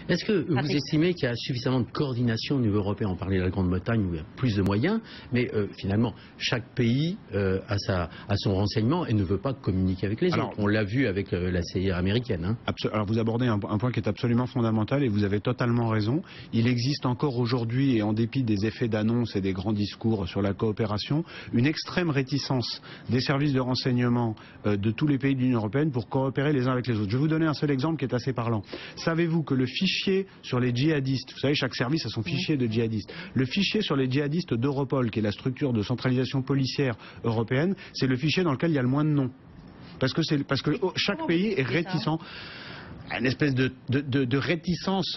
Est-ce que vous estimez qu'il y a suffisamment de coordination au niveau européen? On parlait de la Grande-Bretagne où il y a plus de moyens, mais finalement, chaque pays a son renseignement et ne veut pas communiquer avec les autres. On l'a vu avec la CIA américaine. Hein. Alors vous abordez un point qui est absolument fondamental et vous avez totalement raison. Il existe encore aujourd'hui, et en dépit des effets d'annonce et des grands discours sur la coopération, une extrême réticence des services de renseignement de tous les pays de l'Union européenne pour coopérer les uns avec les autres. Je vais vous donner un seul exemple qui est assez parlant. Savez-vous que le fichier sur les djihadistes, vous savez, chaque service a son fichier de djihadistes, le fichier sur les djihadistes d'Europol, qui est la structure de centralisation policière européenne, c'est le fichier dans lequel il y a le moins de noms. Parce que chaque pays est réticent. Une espèce de réticence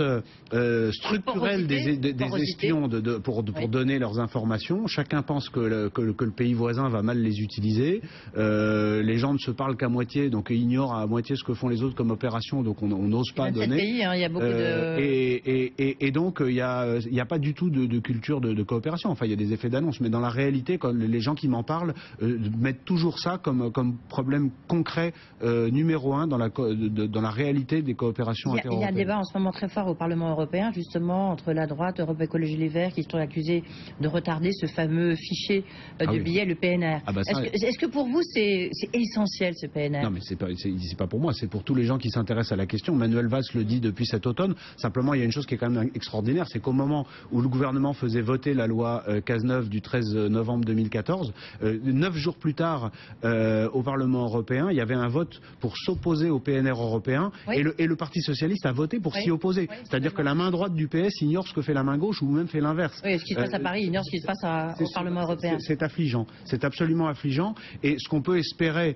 structurelle des espions pour donner leurs informations. Chacun pense que le pays voisin va mal les utiliser. Les gens ne se parlent qu'à moitié, donc ignorent à moitié ce que font les autres comme opération, donc on n'ose pas donner. Pays, hein, il y a beaucoup et donc il n'y a pas du tout de culture de coopération. Enfin, il y a des effets d'annonce, mais dans la réalité, quand les gens qui m'en parlent mettent toujours ça comme problème concret numéro 1 dans la réalité des coopérations intereuropéennes. Il y a un débat en ce moment très fort au Parlement européen, justement, entre la droite, Europe Écologie Les Verts, qui sont accusés de retarder ce fameux fichier de billets, le PNR. Est-ce que pour vous, c'est essentiel, ce PNR? Non, mais c'est pas pour moi, c'est pour tous les gens qui s'intéressent à la question. Manuel Valls le dit depuis cet automne. Simplement, il y a une chose qui est quand même extraordinaire, c'est qu'au moment où le gouvernement faisait voter la loi Cazeneuve du 13 novembre 2014, 9 jours plus tard, au Parlement européen, il y avait un vote pour s'opposer au PNR européen, et le Parti socialiste a voté pour s'y opposer. C'est-à-dire que la main droite du PS ignore ce que fait la main gauche, ou même fait l'inverse. Oui, ce qui se passe à Paris ignore ce qui se passe au Parlement européen. C'est affligeant, c'est absolument affligeant. Et ce qu'on peut espérer,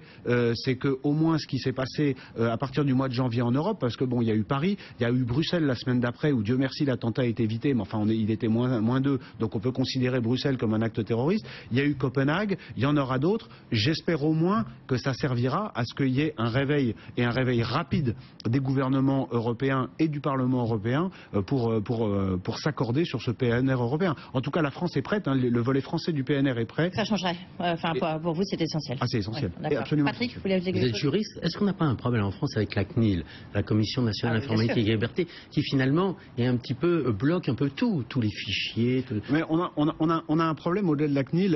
c'est que au moins ce qui s'est passé à partir du mois de janvier en Europe, parce que bon, il y a eu Paris, il y a eu Bruxelles la semaine d'après, où Dieu merci l'attentat a été évité, mais enfin il était moins 2, donc on peut considérer Bruxelles comme un acte terroriste. Il y a eu Copenhague, il y en aura d'autres. J'espère au moins que ça servira à ce qu'il y ait un réveil, et un réveil rapide des gouvernements européens et du Parlement européen pour s'accorder sur ce PNR européen. En tout cas, la France est prête, hein, le volet français du PNR est prêt. Ça changerait. Enfin, pour vous, c'est essentiel. Ah, c'est essentiel. Ouais, absolument. Patrick, vous voulez ajouter quelque chose? Vous êtes juriste. Est-ce qu'on n'a pas un problème en France avec la CNIL, la Commission nationale informatique et liberté, qui finalement est un petit peu bloque un peu tous les fichiers. Mais on a un problème au-delà de la CNIL.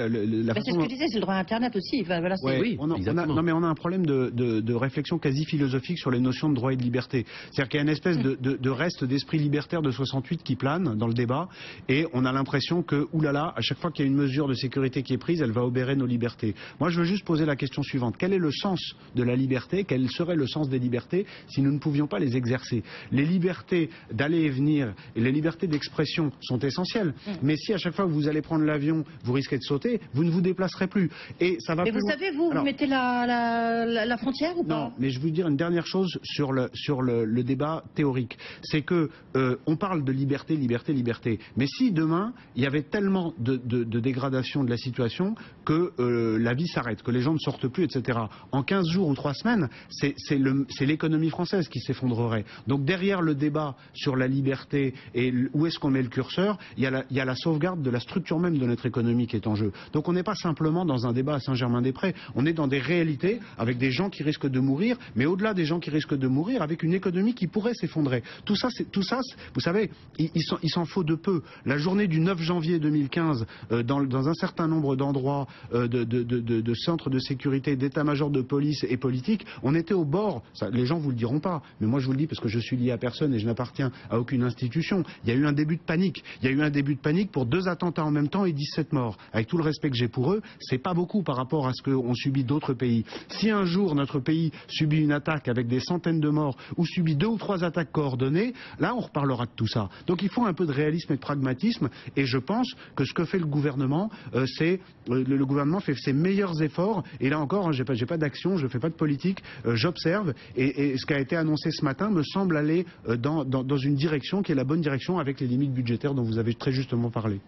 C'est ce que je disais, c'est le droit à Internet aussi. Enfin, voilà, oui, on a un problème de réflexion quasi philosophique sur les notions de droit et de liberté. C'est-à-dire qu'il y a une espèce de reste d'esprit libertaire de 68 qui plane dans le débat, et on a l'impression que, oulala, à chaque fois qu'il y a une mesure de sécurité qui est prise, elle va obérer nos libertés. Moi, je veux juste poser la question suivante. Quel est le sens de la liberté? Quel serait le sens des libertés si nous ne pouvions pas les exercer? Les libertés d'aller et venir et les libertés d'expression sont essentielles. Mais si à chaque fois que vous allez prendre l'avion, vous risquez de sauter, vous ne vous déplacerez plus. Et ça va mais vous savez, vous mettez la frontière ou pas? Non, mais je vais vous dire une dernière chose sur le débat théorique. C'est que on parle de liberté, liberté, liberté. Mais si demain, il y avait tellement de dégradation de la situation que la vie s'arrête, que les gens ne sortent plus, etc. En 15 jours ou 3 semaines, c'est l'économie française qui s'effondrerait. Donc derrière le débat sur la liberté et où est-ce qu'on met le curseur, il y a la sauvegarde de la structure même de notre économie qui est en jeu. Donc on n'est pas simplement dans un débat à Saint-Germain-des-Prés, on est dans des réalités avec des gens qui risquent de mourir, mais au-delà des gens qui risquent de mourir, avec une économie qui pourrait s'effondrer. Tout ça, vous savez, il s'en faut de peu. La journée du 9 janvier 2015, dans un certain nombre d'endroits, de centres de sécurité, d'état-major de police et politique, on était au bord, les gens vous le diront pas, mais moi je vous le dis parce que je suis lié à personne et je n'appartiens à aucune institution. Il y a eu un début de panique. Il y a eu un début de panique pour 2 attentats en même temps et 17 morts. Avec tout le respect que j'ai pour eux, c'est pas beaucoup par rapport à ce qu'ont subi d'autres pays. Si un jour notre pays subit une attaque avec des centaines de morts ou subit 2 ou 3 attaques coordonnées, là on reparlera de tout ça. Donc il faut un peu de réalisme et de pragmatisme, et je pense que ce que fait le gouvernement, c'est le gouvernement fait ses meilleurs efforts, et là encore, j'ai pas d'action, je fais pas de politique, j'observe, et ce qui a été annoncé ce matin me semble aller dans une direction qui est la bonne direction avec les limites budgétaires dont vous avez très justement parlé.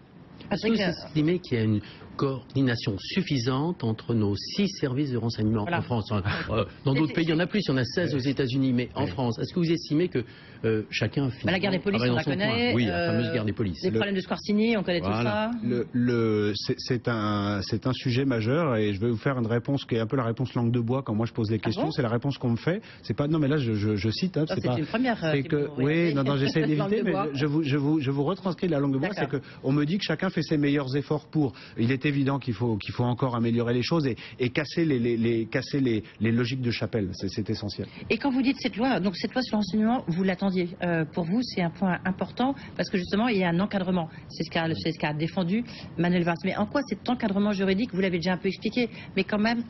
Est-ce que vous estimez qu'il y a une coordination suffisante entre nos 6 services de renseignement en France? Dans d'autres pays, il y en a plus, il y en a 16 aux États-Unis, mais en France, est-ce que vous estimez que chacun la guerre des polices, on la connaît. Oui, la fameuse guerre des polices. Les problèmes de Squarcini, on connaît tout ça. C'est un sujet majeur et je vais vous faire une réponse qui est un peu la réponse langue de bois quand moi je pose des questions. C'est la réponse qu'on me fait. C'est pas, non mais là je cite. Hein, c'est une première. C'est que oui, non, j'essaie d'éviter, mais je vous retranscris la langue de bois. C'est que on me dit que chacun fait ses meilleurs efforts pour. Il est évident qu'il faut encore améliorer les choses et casser les logiques de chapelle. C'est essentiel. Et quand vous dites cette loi, donc cette loi sur l'enseignement, vous l'attendiez. Pour vous, c'est un point important parce que justement, il y a un encadrement. C'est ce qu'a défendu Manuel Valls. Mais en quoi cet encadrement juridique, vous l'avez déjà un peu expliqué, mais quand même.